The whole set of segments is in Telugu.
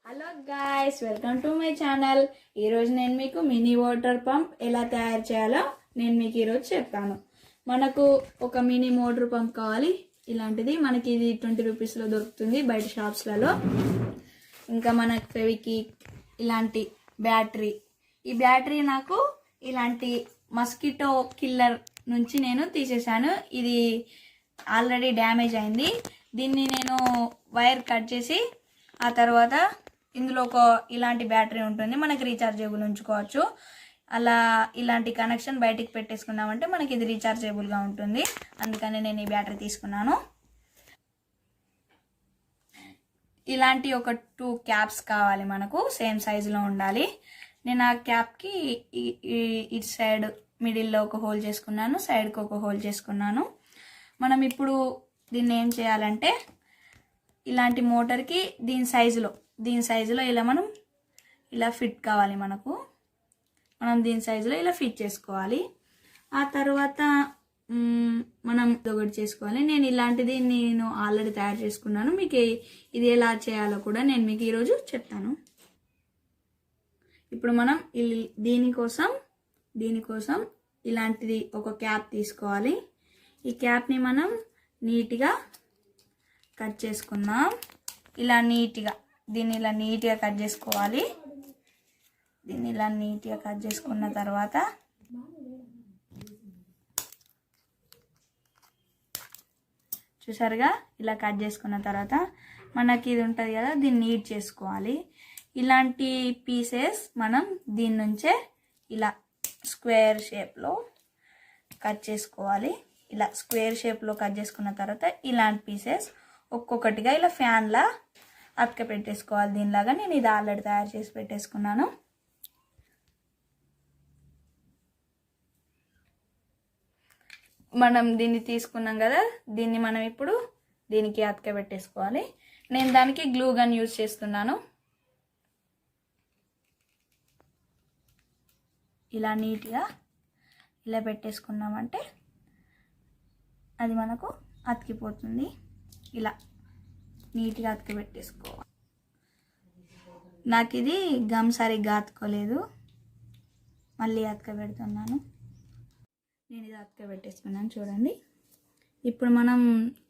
Hello guys, welcome to my channel. ఈరోజు నేను మీకు మినీ వాటర్ పంప్ ఎలా తయారు చేయాలో నేను మీకు ఈరోజు చెప్తాను. మనకు ఒక మినీ మోటార్ పంప్ కావాలి. ఇలాంటిది మనకి ఇది 20 రూపీస్లో దొరుకుతుంది బయట షాప్స్లలో. ఇంకా మనకు ఫెవికిక్, ఇలాంటి బ్యాటరీ. ఈ బ్యాటరీ నాకు ఇలాంటి మస్కిటో కిల్లర్ నుంచి నేను తీసేసాను. ఇది ఆల్రెడీ డ్యామేజ్ అయింది. దీన్ని నేను వైర్ కట్ చేసి ఆ తర్వాత ఇందులో ఇలాంటి బ్యాటరీ ఉంటుంది, మనకి రీఛార్జబుల్ ఉంచుకోవచ్చు. అలా ఇలాంటి కనెక్షన్ బయటికి పెట్టేసుకున్నామంటే మనకి ఇది రీఛార్జబుల్గా ఉంటుంది. అందుకని నేను ఈ బ్యాటరీ తీసుకున్నాను. ఇలాంటి ఒక 2 క్యాప్స్ కావాలి మనకు, సేమ్ సైజులో ఉండాలి. నేను ఆ క్యాప్కి ఇటు సైడ్ మిడిల్లో ఒక హోల్ చేసుకున్నాను, సైడ్కి ఒక హోల్ చేసుకున్నాను. మనం ఇప్పుడు దీన్ని ఏం చేయాలంటే ఇలాంటి మోటార్కి దీని సైజులో ఇలా మనం ఇలా ఫిట్ కావాలి. మనం దీని సైజులో ఇలా ఫిట్ చేసుకోవాలి. ఆ తర్వాత మనం ఒకటి చేసుకోవాలి. నేను ఇలాంటిది ఆల్రెడీ తయారు చేసుకున్నాను. మీకు ఇది ఎలా చేయాలో కూడా నేను మీకు ఈరోజు చెప్తాను. ఇప్పుడు మనం దీనికోసం ఇలాంటిది ఒక క్యాప్ తీసుకోవాలి. ఈ క్యాప్ని మనం నీట్గా కట్ చేసుకుందాం. దీన్ని ఇలా నీట్గా కట్ చేసుకోవాలి. దీన్ని ఇలా నీట్గా కట్ చేసుకున్న తర్వాత చూసారుగా, ఇలా కట్ చేసుకున్న తర్వాత మనకి ఇది ఉంటుంది కదా, దీన్ని నీట్ చేసుకోవాలి. ఇలాంటి పీసెస్ మనం దీని నుంచే ఇలా స్క్వేర్ షేప్లో కట్ చేసుకోవాలి. ఇలా స్క్వేర్ షేప్లో కట్ చేసుకున్న తర్వాత ఇలాంటి పీసెస్ ఒక్కొక్కటిగా ఇలా ఫ్యాన్లా అతక పెట్టేసుకోవాలి. దీనిలాగా నేను ఇది ఆల్రెడీ తయారు చేసి పెట్టేసుకున్నాను. మనం దీన్ని తీసుకున్నాం కదా, దీన్ని మనం ఇప్పుడు దీనికి అతక పెట్టేసుకోవాలి. నేను దానికి గ్లూ గన్ యూజ్ చేస్తున్నాను. ఇలా నీట్గా ఇలా పెట్టేసుకున్నామంటే అది మనకు అతికిపోతుంది. ఇలా నీట్గా అతక పెట్టేసుకోవాలి. నాకు ఇది గమ్ సరిగ్గా అతుకోలేదు, మళ్ళీ అతక పెడుతున్నాను. నేను ఇది అతక పెట్టేసుకున్నాను చూడండి. ఇప్పుడు మనం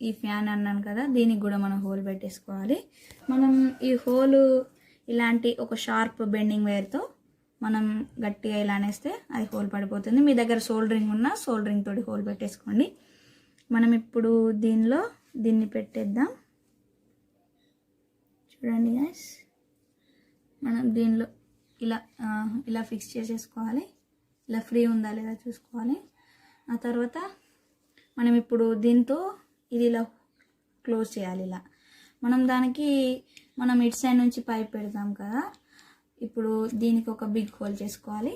ఈ ఫ్యాన్ అన్నాను కదా, దీనికి కూడా మనం హోల్ పెట్టేసుకోవాలి. మనం ఈ హోలు ఇలాంటి ఒక షార్ప్ బెండింగ్ వైర్తో మనం గట్టిగా ఇలా అనేస్తే అది హోల్ పడిపోతుంది. మీ దగ్గర సోల్డరింగ్ ఉన్నా సోల్డరింగ్ తోటి హోల్ పెట్టేసుకోండి. మనం ఇప్పుడు దీన్ని పెట్టేద్దాం. చూడండి గైస్, మనం దీనిలో ఇలా ఫిక్స్ చేసేసుకోవాలి. ఇలా ఫ్రీ ఉందా లేదా చూసుకోవాలి. ఆ తర్వాత మనం ఇప్పుడు దీంతో ఇది ఇలా క్లోజ్ చేయాలి. ఇలా మనం ఇటు సైడ్ నుంచి పైప్ పెడతాం కదా, ఇప్పుడు దీనికి ఒక బిగ్ హోల్ చేసుకోవాలి.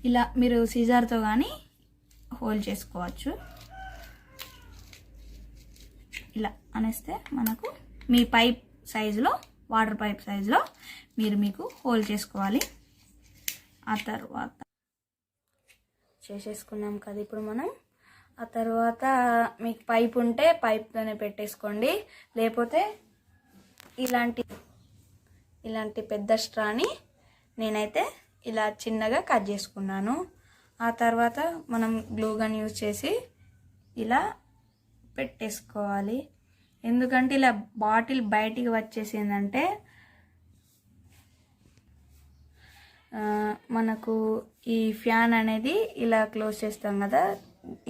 ఇలా మీరు సీజర్తో కానీ హోల్ చేసుకోవచ్చు. ఇలా అనేస్తే మనకు మీ పైప్ సైజులో, వాటర్ పైప్ సైజులో మీకు హోల్ చేసుకోవాలి. ఆ తర్వాత చేసేసుకున్నాం కదా ఇప్పుడు మనం. ఆ తర్వాత మీకు పైప్ ఉంటే పైప్తోనే పెట్టేసుకోండి, లేకపోతే ఇలాంటి పెద్ద స్ట్రాని నేనైతే ఇలా చిన్నగా కట్ చేసుకున్నాను. ఆ తర్వాత మనం గ్లూ గన్ యూజ్ చేసి ఇలా పెట్టేసుకోవాలి. ఎందుకంటే ఇలా బాటిల్ బయటికి వచ్చేసిందంటే మనకు ఈ ఫ్యాన్ అనేది ఇలా క్లోజ్ చేస్తాం కదా,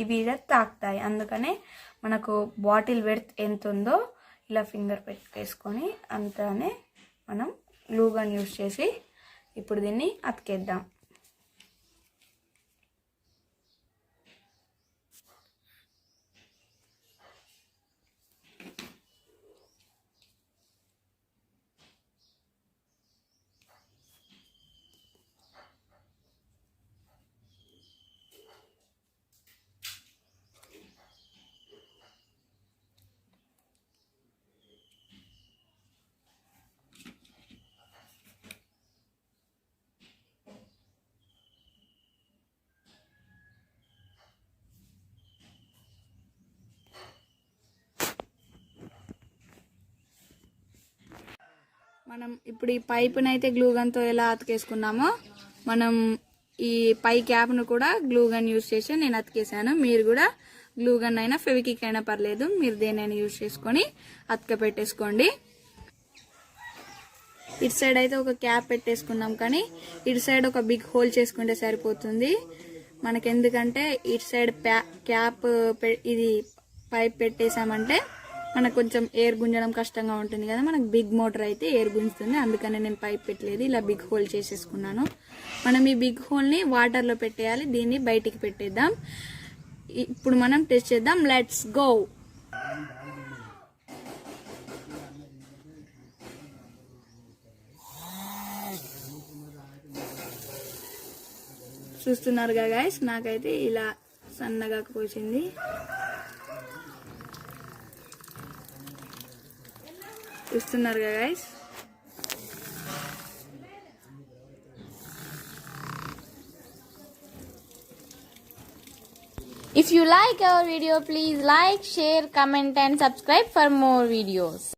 ఇవి తాకుతాయి. అందుకనే మనకు బాటిల్ వెడ్త్ ఎంత ఉందో ఇలా ఫింగర్ పెట్టేసుకొని అంతానే మనం గ్లూ గన్ యూజ్ చేసి ఇప్పుడు దీన్ని అతికేద్దాం. మనం ఇప్పుడు ఈ పైపుని అయితే గ్లూ గన్తో ఎలా అతికేసుకున్నామో మనం ఈ పై క్యాప్ను కూడా గ్లూ గన్ యూజ్ చేసి నేను అతికేసాను. మీరు కూడా గ్లూ గన్ అయినా ఫెవికిక్ అయినా పర్లేదు, మీరు దేనైనా యూజ్ చేసుకొని అతిక పెట్టేసుకోండి. ఇటు సైడ్ అయితే ఒక క్యాప్ పెట్టేసుకున్నాం, కానీ ఇటు సైడ్ ఒక బిగ్ హోల్ చేసుకుంటే సరిపోతుంది మనకి. ఎందుకంటే ఇటు సైడ్ క్యాప్ ఇది పైప్ పెట్టేసామంటే మనకు కొంచెం ఎయిర్ గుంజడం కష్టంగా ఉంటుంది కదా, మనకు బిగ్ మోటార్ అయితే ఎయిర్ గుంజుతుంది. అందుకని నేను పైప్ పెట్టలేదు, ఇలా బిగ్ హోల్ చేసేసుకున్నాను. మనం ఈ బిగ్ హోల్ని వాటర్లో పెట్టేయాలి, దీన్ని బయటికి పెట్టేద్దాం. ఇప్పుడు మనం టెస్ట్ చేద్దాం. Let's go. చూస్తున్నారుగా గైస్, నాకైతే ఇలా సన్నగా పోసింది. చూస్తున్నారుగా guys. If you like our video, please like, share, comment and subscribe for more videos.